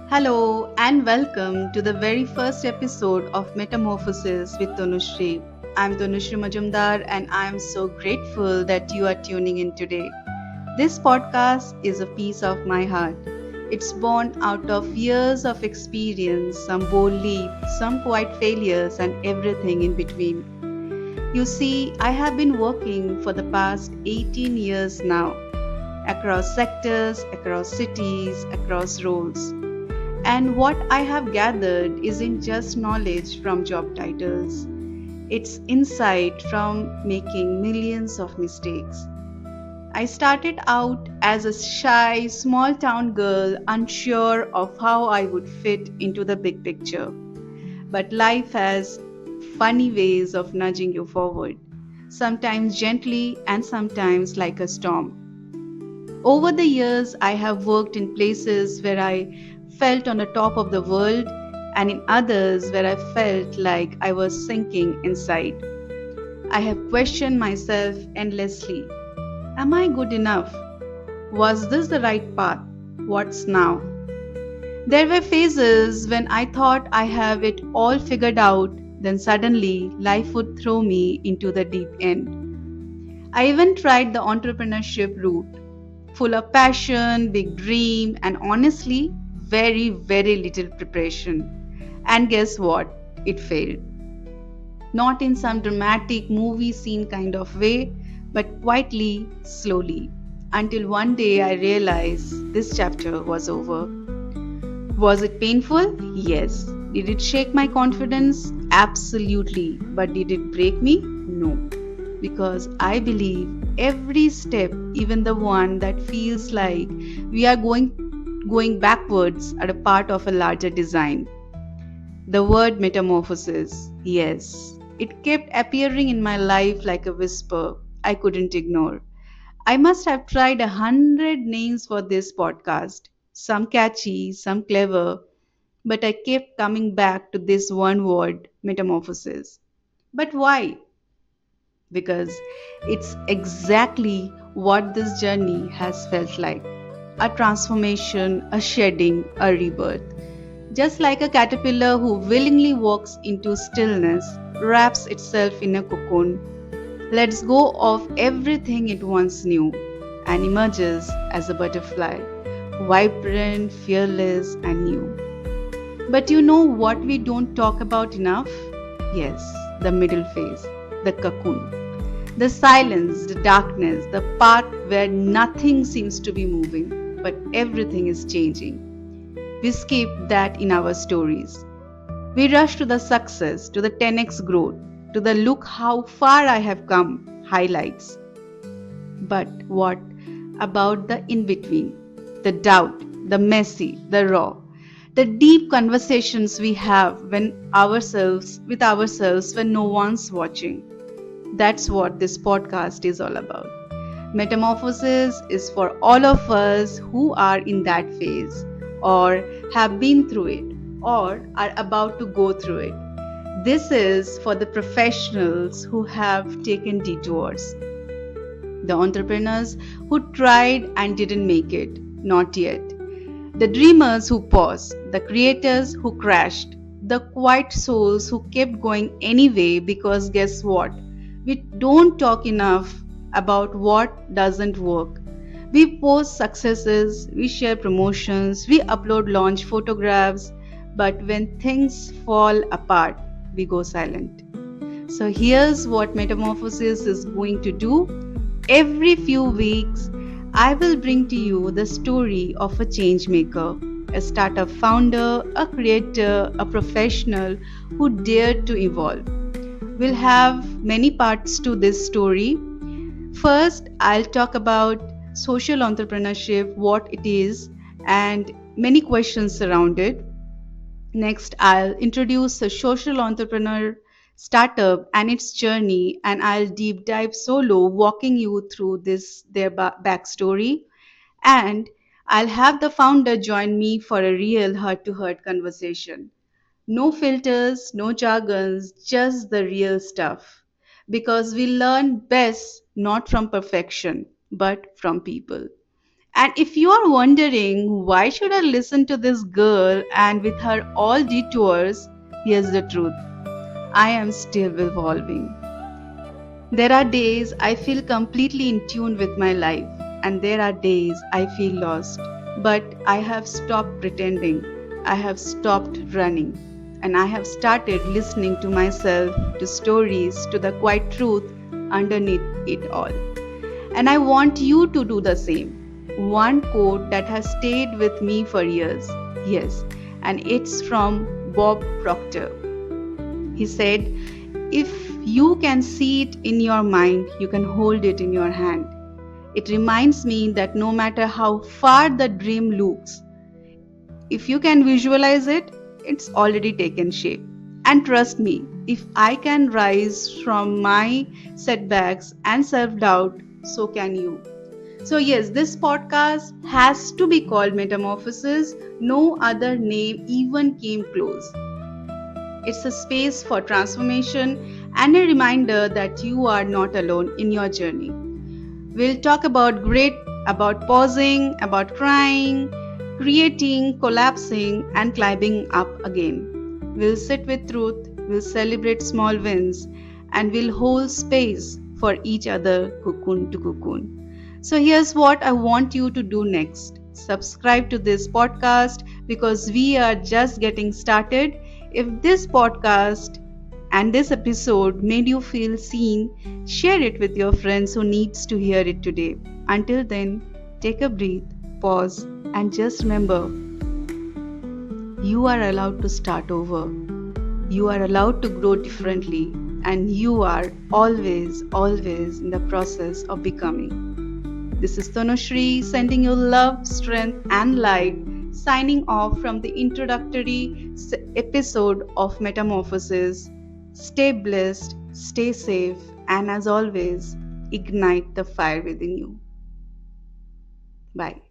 Hello and welcome to the very first episode of Metamorphosis with Tonusree. I'm Tonusree Majumdar and I'm so grateful that you are tuning in today. This podcast is a piece of my heart. It's born out of years of experience, some bold leaps, some quiet failures, and everything in between. You see, I have been working for the past 18 years now, across sectors, across cities, across roles. And what I have gathered isn't just knowledge from job titles, it's insight from making millions of mistakes. I started out as a shy, small town girl, unsure of how I would fit into the big picture. But life has funny ways of nudging you forward, sometimes gently and sometimes like a storm. Over the years, I have worked in places where I felt on the top of the world and in others where I felt like I was sinking inside. I have questioned myself endlessly. Am I good enough? Was this the right path? What's now? There were phases when I thought I have it all figured out, then suddenly life would throw me into the deep end. I even tried the entrepreneurship route, full of passion, big dream, and honestly, very, very little preparation. And guess what? It failed. Not in some dramatic movie scene kind of way, but quietly, slowly. Until one day I realized this chapter was over. Was it painful? Yes. Did it shake my confidence? Absolutely. But did it break me? No. Because I believe every step, even the one that feels like we are going backwards, are a part of a larger design. The word metamorphosis, yes, it kept appearing in my life like a whisper I couldn't ignore. I must have tried 100 names for this podcast, some catchy, some clever, but I kept coming back to this one word, metamorphosis. But why? Because it's exactly what this journey has felt like: a transformation, a shedding, a rebirth. Just like a caterpillar who willingly walks into stillness, wraps itself in a cocoon, lets go of everything it once knew, and emerges as a butterfly, vibrant, fearless, and new. But you know what we don't talk about enough? Yes, the middle phase, the cocoon. The silence, the darkness, the part where nothing seems to be moving, but everything is changing. We skip that in our stories. We rush to the success, to the 10x growth, to the look how far I have come highlights. But what about the in between? The doubt, the messy, the raw, the deep conversations we have with ourselves when no one's watching. That's what this podcast is all about. Metamorphosis is for all of us who are in that phase, or have been through it, or are about to go through it. This is for the professionals who have taken detours, the entrepreneurs who tried and didn't make it, not yet, the dreamers who paused, the creators who crashed, the quiet souls who kept going anyway, because guess what? We don't talk enough about what doesn't work. We post successes, we share promotions, we upload launch photographs, but when things fall apart, we go silent. So here's what Metamorphosis is going to do. Every few weeks, I will bring to you the story of a change maker, a startup founder, a creator, a professional who dared to evolve. We'll have many parts to this story. First, I'll talk about social entrepreneurship, what it is, and many questions around it. Next, I'll introduce a social entrepreneur startup and its journey, and I'll deep dive solo, walking you through their backstory. And I'll have the founder join me for a real heart-to-heart conversation. No filters, no jargons, just the real stuff. Because we learn best not from perfection, but from people. And if you are wondering why should I listen to this girl and with her all detours, here's the truth. I am still evolving. There are days I feel completely in tune with my life, and there are days I feel lost. But I have stopped pretending, I have stopped running, and I have started listening to myself, to stories, to the quiet truth underneath it all. And I want you to do the same. One quote that has stayed with me for years. Yes, and it's from Bob Proctor. He said, if you can see it in your mind, you can hold it in your hand. It reminds me that no matter how far the dream looks, if you can visualize it, it's already taken shape. And trust me, if I can rise from my setbacks and self doubt, so can you. So, yes, this podcast has to be called Metamorphosis. No other name even came close. It's a space for transformation and a reminder that you are not alone in your journey. We'll talk about grit, about pausing, about crying, creating, collapsing, and climbing up again. We'll sit with truth, we'll celebrate small wins, and we'll hold space for each other, cocoon to cocoon. So, here's what I want you to do next: subscribe to this podcast because we are just getting started. If this podcast and this episode made you feel seen, share it with your friends who needs to hear it today. Until then, take a breath, pause, and just remember, you are allowed to start over. You are allowed to grow differently, and you are always, always in the process of becoming. This is Tonusree sending you love, strength, and light, signing off from the introductory episode of Metamorphosis. Stay blessed, stay safe, and as always, ignite the fire within you. Bye.